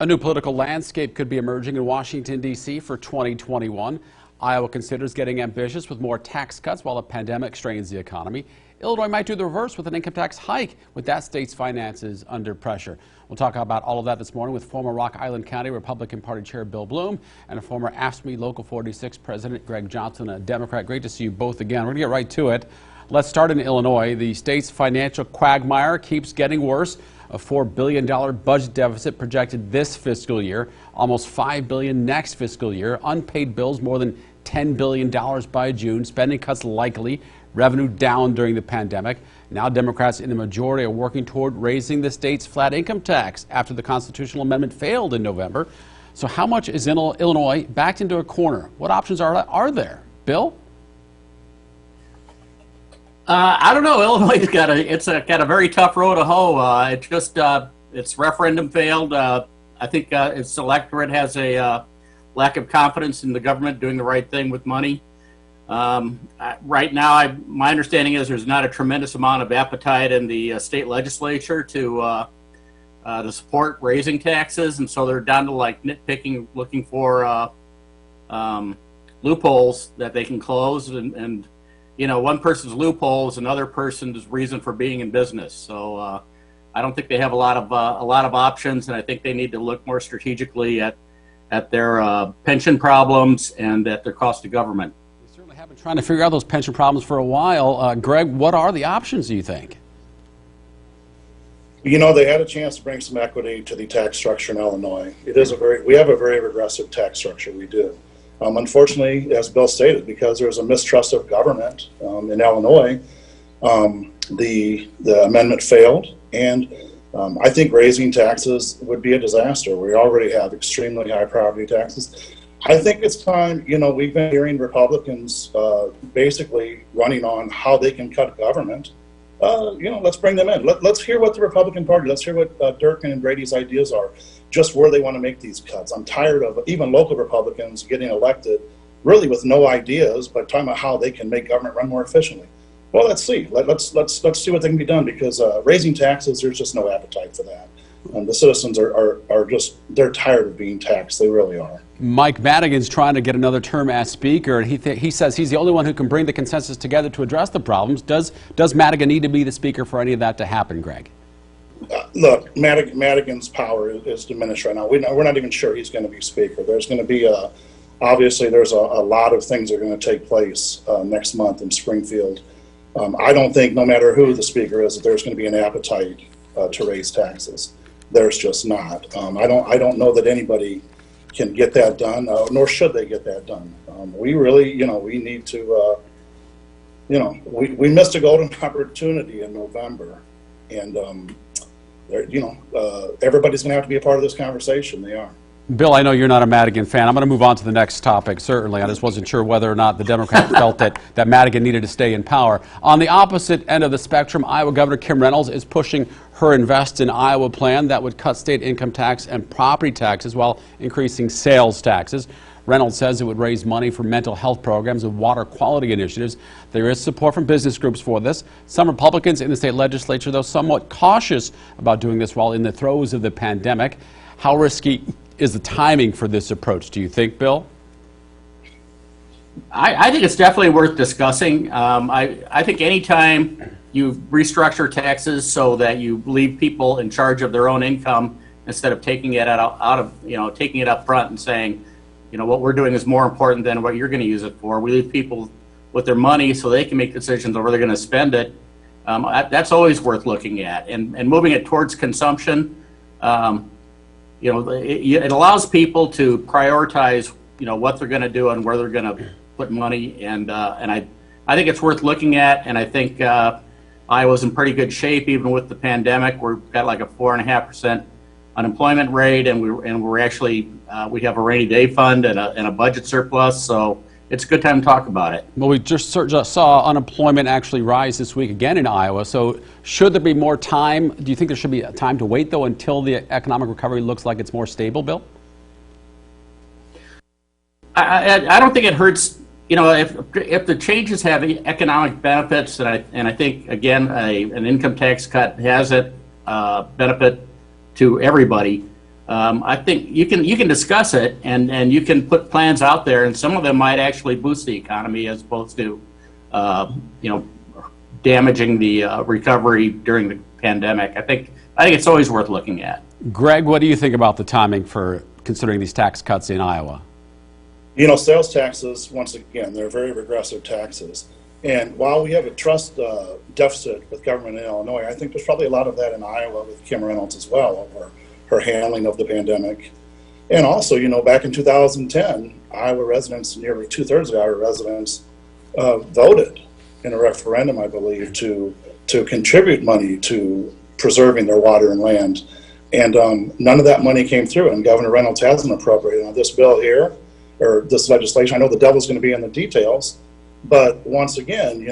A new political landscape could be emerging in Washington, D.C. for 2021. Iowa considers getting ambitious with more tax cuts while the pandemic strains the economy. Illinois might do the reverse with an income tax hike, with that state's finances under pressure. We'll talk about all of that this morning with former Rock Island County Republican Party Chair Bill Bloom and a former AFSCME Local 46 President Greg Johnson, a Democrat. Great to see you both again. We're going to get right to it. Let's start in Illinois. The state's financial quagmire keeps getting worse. A $4 billion budget deficit projected this fiscal year, almost $5 billion next fiscal year, unpaid bills more than $10 billion by June, spending cuts likely, revenue down during the pandemic. Now Democrats in the majority are working toward raising the state's flat income tax after the constitutional amendment failed in November. So how much is Illinois backed into a corner? What options are there? Bill? I don't know. Illinois got a very tough road to hoe. Its referendum failed. I think its electorate has a lack of confidence in the government doing the right thing with money. Right now, my understanding is there's not a tremendous amount of appetite in the state legislature to support raising taxes, and so they're down to like nitpicking, looking for loopholes that they can close, and you know, one person's loophole is another person's reason for being in business. So I don't think they have a lot of options, and I think they need to look more strategically at their pension problems and at their cost of government. We certainly have been trying to figure out those pension problems for a while. Greg, what are the options, do you think? You know, they had a chance to bring some equity to the tax structure in Illinois. We have a very regressive tax structure. We do. Unfortunately, as Bill stated, because there's a mistrust of government in Illinois, the amendment failed, and I think raising taxes would be a disaster. We already have extremely high property taxes. I think it's time, you know, we've been hearing Republicans basically running on how they can cut government. You know, let's bring them in. Let's hear what the Republican Party, let's hear what Durkin and Brady's ideas are, just where they want to make these cuts. I'm tired of even local Republicans getting elected really with no ideas, but talking about how they can make government run more efficiently. Well, let's see. Let's see what they can be done, because raising taxes, there's just no appetite for that. The citizens are just, they're tired of being taxed. They really are. Mike Madigan's trying to get another term as Speaker, and he says he's the only one who can bring the consensus together to address the problems. Does Madigan need to be the Speaker for any of that to happen, Greg? Look, Madigan's power is diminished right now. We're not even sure he's going to be Speaker. There's going to be obviously there's a lot of things that are going to take place next month in Springfield. I don't think, no matter who the Speaker is, that there's going to be an appetite to raise taxes. There's just not. I don't know that anybody can get that done, nor should they get that done. We really, you know, we need to, you know, we missed a golden opportunity in November, and you know, everybody's going to have to be a part of this conversation. They are. Bill, I know you're not a Madigan fan. I'm going to move on to the next topic, certainly. I just wasn't sure whether or not the Democrats felt that Madigan needed to stay in power. On the opposite end of the spectrum, Iowa Governor Kim Reynolds is pushing her Invest in Iowa plan that would cut state income tax and property taxes while increasing sales taxes. Reynolds says it would raise money for mental health programs and water quality initiatives. There is support from business groups for this. Some Republicans in the state legislature, though, somewhat cautious about doing this while in the throes of the pandemic. How risky is the timing for this approach, do you think, Bill? I think it's definitely worth discussing. I think anytime you restructure taxes so that you leave people in charge of their own income instead of taking it taking it up front and saying, you know, what we're doing is more important than what you're going to use it for. We leave people with their money so they can make decisions on where they're going to spend it. That's always worth looking at, and moving it towards consumption. You know, it allows people to prioritize, you know, what they're going to do and where they're going to put money, and I think it's worth looking at. And I think Iowa's in pretty good shape, even with the pandemic. We've got like a 4.5% unemployment rate, and we're actually we have a rainy day fund and a budget surplus, so it's a good time to talk about it. Well, we just saw unemployment actually rise this week again in Iowa. So should there be more time? Do you think there should be a time to wait, though, until the economic recovery looks like it's more stable, Bill? I don't think it hurts. You know, if the changes have economic benefits, and I think, again, an income tax cut has a benefit to everybody, I think you can discuss it and you can put plans out there, and some of them might actually boost the economy as opposed to, damaging the recovery during the pandemic. I think it's always worth looking at. Greg, what do you think about the timing for considering these tax cuts in Iowa? Sales taxes, once again, they're very regressive taxes. And while we have a trust deficit with government in Illinois, I think there's probably a lot of that in Iowa with Kim Reynolds as well, over her handling of the pandemic. And also, back in 2010, Iowa residents, nearly 2/3 of Iowa residents, voted in a referendum, I believe, to contribute money to preserving their water and land. And none of that money came through, and Governor Reynolds hasn't appropriated on this bill here, or this legislation. I know the devil's going to be in the details, but once again,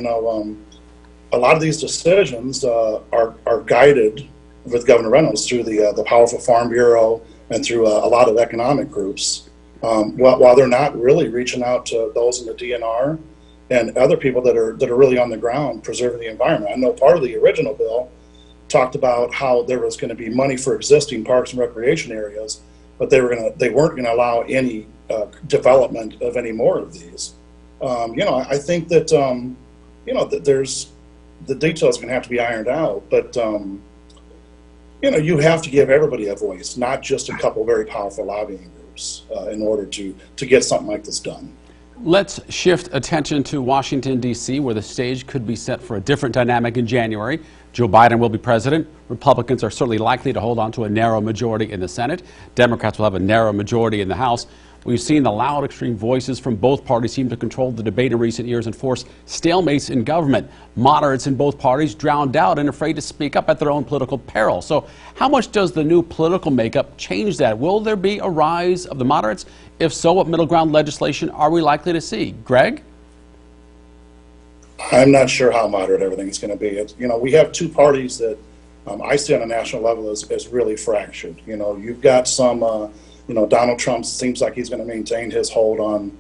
a lot of these decisions are guided with Governor Reynolds through the powerful Farm Bureau and through a lot of economic groups, while they're not really reaching out to those in the DNR and other people that are really on the ground preserving the environment. I know part of the original bill talked about how there was going to be money for existing parks and recreation areas, but they weren't going to allow any development of any more of these. I think that that there's the details going to have to be ironed out, but you have to give everybody a voice, not just a couple very powerful lobbying groups, in order to get something like this done. Let's shift attention to Washington, D.C., where the stage could be set for a different dynamic in January. Joe Biden will be president. Republicans are certainly likely to hold on to a narrow majority in the Senate. Democrats will have a narrow majority in the House. We've seen the loud, extreme voices from both parties seem to control the debate in recent years and force stalemates in government. Moderates in both parties drowned out and afraid to speak up at their own political peril. So how much does the new political makeup change that? Will there be a rise of the moderates? If so, what middle ground legislation are we likely to see? Greg? I'm not sure how moderate everything's going to be. We have two parties that I see on a national level as really fractured. You've got some, Donald Trump seems like he's going to maintain his hold on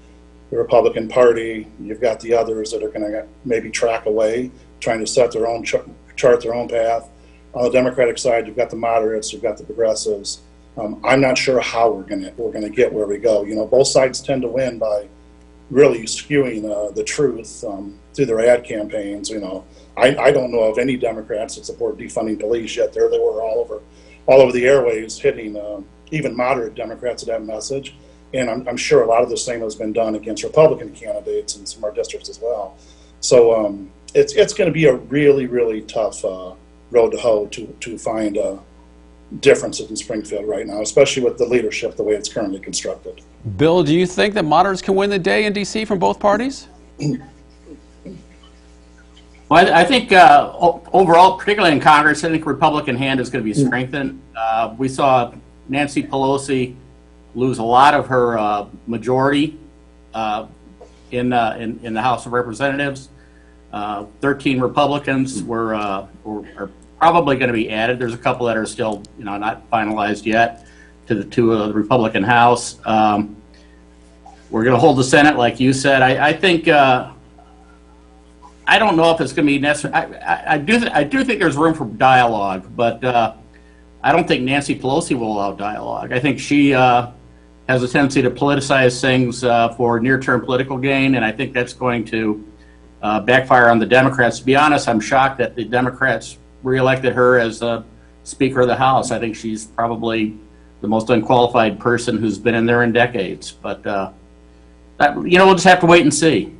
the Republican Party. You've got the others that are going to maybe track away, trying to set their own chart their own path. On the Democratic side, you've got the moderates, you've got the progressives. I'm not sure how we're going to get where we go. Both sides tend to win by really skewing the truth through their ad campaigns. I don't know of any Democrats that support defunding police yet. They were all over the airwaves hitting even moderate Democrats that have message, and I'm sure a lot of the same has been done against Republican candidates in some of our districts as well. So it's going to be a really, really tough road to hoe to find differences in Springfield right now, especially with the leadership the way it's currently constructed. Bill, do you think that moderates can win the day in D.C. from both parties? Well, I think overall, particularly in Congress, I think Republican hand is going to be strengthened. We saw Nancy Pelosi lose a lot of her majority in the House of Representatives. 13 Republicans are probably going to be added. There's a couple that are still, not finalized yet to the Republican House. We're going to hold the Senate, like you said. I think. I don't know if it's going to be necessary. I do think there's room for dialogue, but I don't think Nancy Pelosi will allow dialogue. I think she has a tendency to politicize things for near-term political gain, and I think that's going to backfire on the Democrats. To be honest, I'm shocked that the Democrats reelected her as Speaker of the House. I think she's probably the most unqualified person who's been in there in decades. But we'll just have to wait and see.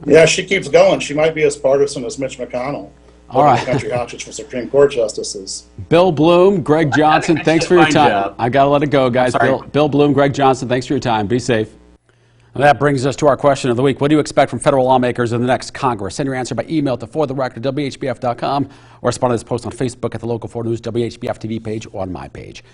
Yeah, she keeps going. She might be as partisan as Mitch McConnell. All right. Country hostage for Supreme Court justices. Bill Bloom, Greg Johnson, thanks for your time. Job. I got to let it go, guys. Bill Bloom, Greg Johnson, thanks for your time. Be safe. And that brings us to our question of the week. What do you expect from federal lawmakers in the next Congress? Send your answer by email to fortherecord@whbf.com or respond to this post on Facebook at the Local 4 News WHBF TV page or on my page.